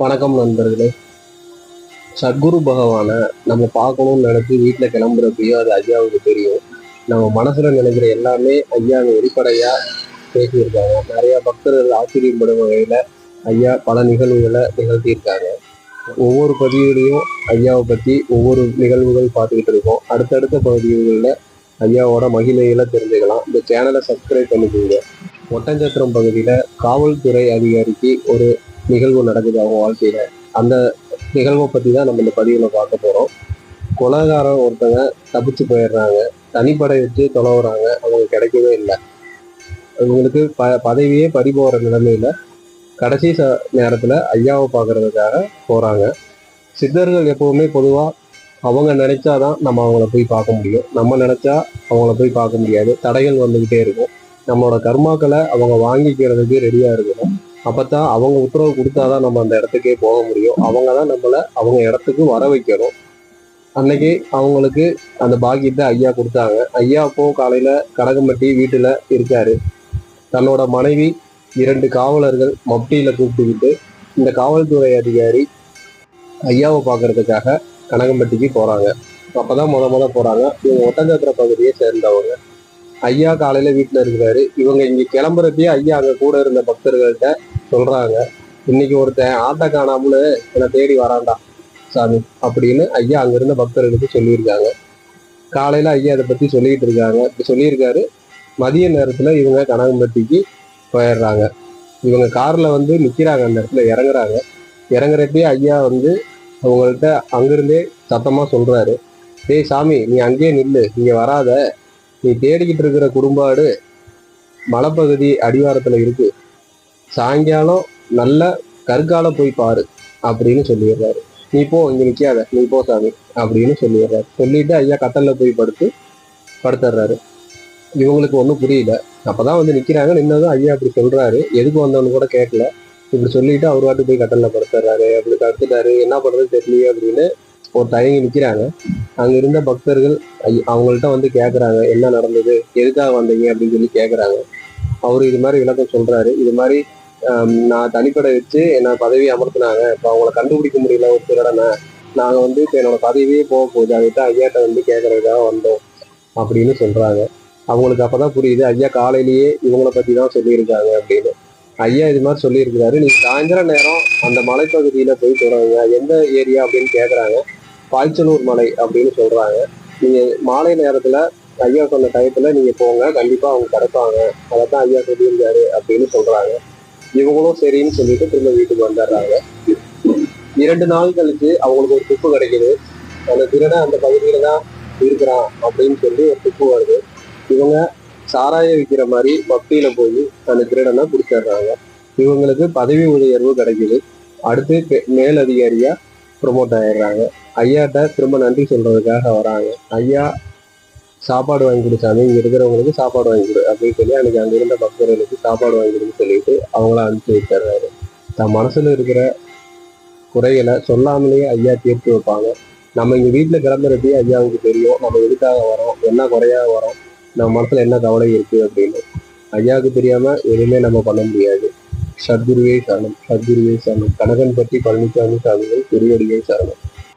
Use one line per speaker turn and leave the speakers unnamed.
வணக்கம் நண்பர்களே. சத்குரு பகவானை நம்ம பார்க்கணும்னு நினைச்சு வீட்டில் கிளம்புறப்பயோ அது ஐயாவுக்கு தெரியும். நம்ம மனசுல நினைக்கிற எல்லாமே ஐயா வெளிப்படையா பேசியிருக்காங்க. நிறைய பக்தர்கள் ஆச்சரியப்படும் வகையில ஐயா பல நிகழ்வுகளை நிகழ்த்தியிருக்காங்க. ஒவ்வொரு பதிவுலையும் ஐயாவை பற்றி ஒவ்வொரு நிகழ்வுகள் பார்த்துக்கிட்டு இருக்கோம். அடுத்தடுத்த பதிவுகளில் ஐயாவோட மகிமைகளை தெரிஞ்சுக்கலாம். இந்த சேனலை சப்ஸ்கிரைப் பண்ணிக்கோங்க. ஒட்டஞ்சத்திரம் பகுதியில் காவல்துறை அதிகாரிக்கு ஒரு நிகழ்வு நடக்குது அவங்க வாழ்க்கையில. அந்த நிகழ்வை பற்றி தான் நம்ம இந்த பதிவில் பார்க்க போகிறோம். கொலைகாரன் ஒருத்தங்க தப்பிச்சு போயிடுறாங்க. தனிப்படை வச்சு தொலைவுறாங்க, அவங்க கிடைக்கவே இல்லை. இவங்களுக்கு பதவியே பறி போகிற நிலைமையில கடைசி நேரத்தில் ஐயாவை பார்க்கறதுக்காக போகிறாங்க. சித்தர்கள் எப்பவுமே பொதுவாக அவங்க நினைச்சாதான் நம்ம அவங்கள போய் பார்க்க முடியும். நம்ம நினைச்சா அவங்கள போய் பார்க்க முடியாது. தடைகள் வந்துக்கிட்டே இருக்கும். நம்மளோட கர்மாக்களை அவங்க வாங்கிக்கிறதுக்கு ரெடியாக இருக்கணும். அப்பதான் அவங்க உத்தரவு கொடுத்தாதான் நம்ம அந்த இடத்துக்கே போக முடியும். அவங்க தான் நம்மளை அவங்க இடத்துக்கு வர வைக்கணும். அன்னைக்கு அவங்களுக்கு அந்த பாக்கியத்தை ஐயா கொடுத்தாங்க. ஐயா அப்போ காலையில கடகம்பட்டி வீட்டுல இருக்காரு. தன்னோட மனைவி 2 காவலர்கள் மப்டியில கூப்பிட்டுக்கிட்டு இந்த காவல்துறை அதிகாரி ஐயாவை பார்க்கறதுக்காக கனகம்பட்டிக்கு போறாங்க. அப்பதான் முத போறாங்க. இவங்க ஒட்டஞ்சத்திர பகுதியை சேர்ந்தவங்க. ஐயா காலையில வீட்டுல இருக்கிறாரு. இவங்க இங்க கிளம்புறப்பயே ஐயா அங்க கூட இருந்த பக்தர்கள்ட்ட சொல்றாங்க, இன்னைக்கு ஒருத்தன் ஆட்டை காணாமனு என்னை தேடி வரான்டா சாமி அப்படின்னு ஐயா அங்க இருந்த பக்தர்களுக்கு சொல்லியிருக்காங்க. காலையில ஐயா அதை பத்தி சொல்லிட்டு இருக்காங்க. இப்படி சொல்லியிருக்காரு. மதிய நேரத்துல இவங்க கனகம்பட்டிக்கு போயிடுறாங்க. இவங்க கார்ல வந்து நிக்கிறாங்க. அந்த இடத்துல இறங்குறாங்க. இறங்குறப்பயே ஐயா வந்து அவங்கள்ட்ட அங்கிருந்தே சத்தமா சொல்றாரு, டேய் சாமி, நீ அங்கேயே நில்லு, இங்க வராத. நீ தேடிக்கிட்டு இருக்கிற குடும்பாடு மலைப்பகுதி அடிவாரத்துல இருக்கு. சாயங்காலம் நல்ல கற்கால போய் பாரு அப்படின்னு சொல்லிடுறாரு. நீ போ, இங்க நிக்காத, நீ போ சாமி அப்படின்னு சொல்லிடுறாரு. சொல்லிட்டு ஐயா கட்டல்ல போய் படுத்துடுறாரு. இவங்களுக்கு ஒன்றும் புரியல. அப்பதான் வந்து நிக்கிறாங்க. நின்னதும் ஐயா அப்படி சொல்றாரு. எதுக்கு வந்தவனு கூட கேட்கல. இப்படி சொல்லிட்டு அவர் வாட்டு போய் கட்டல்ல படுத்துறாரு. அப்படி படுத்துட்டாரு. என்ன பண்றது தெரியலையே அப்படின்னு ஒரு தயங்கி நிக்கிறாங்க. அங்க இருந்த பக்தர்கள் அவங்கள்ட்ட வந்து கேட்குறாங்க, என்ன நடந்தது, எதுக்காக வந்தீங்க அப்படின்னு சொல்லி கேட்குறாங்க. அவரு இது மாதிரி விளக்கம் சொல்றாரு. இது மாதிரி நான் தனிப்படை வச்சு என்ன பதவி அமர்த்தினாங்க. இப்போ அவங்கள கண்டுபிடிக்க முடியல ஒரு திருடனை. நாங்கள் வந்து இப்போ என்னோட பதவியே போக போகுது, அதுக்கிட்ட ஐயாட்ட வந்து கேட்கறதுக்காக வந்தோம் அப்படின்னு சொல்றாங்க. அவங்களுக்கு அப்பதான் புரியுது ஐயா காலையிலேயே இவங்களை பத்தி தான் சொல்லியிருக்காங்க அப்படின்னு. ஐயா இது மாதிரி சொல்லியிருக்கிறாரு. நீ சாயந்தர நேரம் அந்த மலைப்பகுதியில போய் தொடங்க. எந்த ஏரியா அப்படின்னு கேட்குறாங்க. பாய்ச்சலூர் மலை அப்படின்னு சொல்றாங்க. நீங்க மாலை நேரத்துல ஐயா சொன்ன டயத்துல நீங்க போங்க, கண்டிப்பா அவங்க கிடைப்பாங்க. அதைத்தான் ஐயா சொல்லியிருந்தாரு அப்படின்னு சொல்றாங்க. இவங்களும் சரின்னு சொல்லிட்டு திரும்ப வீட்டுக்கு வந்துடுறாங்க. 2 நாள் கழிச்சு அவங்களுக்கு ஒரு துப்பு கிடைக்குது. அந்த திருடனை அந்த பகுதியில தான் இருக்கிறான் அப்படின்னு சொல்லி ஒரு துப்பு வருது. இவங்க சாராய விற்கிற மாதிரி மப்டியில போய் அந்த திருடனை பிடிச்சிடுறாங்க. இவங்களுக்கு பதவி உயர்வு கிடைக்குது. அடுத்து மேலதிகாரியா ப்ரொமோட் ஆயிடுறாங்க. ஐயாட்ட திரும்ப நன்றி சொல்றதுக்காக வராங்க. ஐயா சாப்பாடு வாங்கி கொடுத்தாங்க, இங்க இருக்கிறவங்களுக்கு சாப்பாடு வாங்கி கொடு அப்படின்னு சொல்லி அன்னைக்கு அங்க இருந்த பக்தர்களுக்கு சாப்பாடு வாங்கி கொடுன்னு சொல்லிட்டு அவங்கள அனுப்பிச்சு வச்சிடுறாரு. தன் மனசுல இருக்கிற குறைகளை சொல்லாமலேயே ஐயா தீர்த்து வைப்பாங்க. நம்ம இங்க வீட்டுல கிளம்புறப்பே ஐயாவுக்கு தெரியும் நம்ம எதுக்காக வரோம், என்ன குறையாக வரோம், நம்ம மனசுல என்ன கவலை இருக்கு அப்படின்னு. ஐயாவுக்கு தெரியாம எதுவுமே நம்ம பண்ண முடியாது. சத்குருவே சரணம், சத்குருவே சரணம். கனகன்பட்டி பழனிசாமி சாமிகள் திருவடியை சரணம்.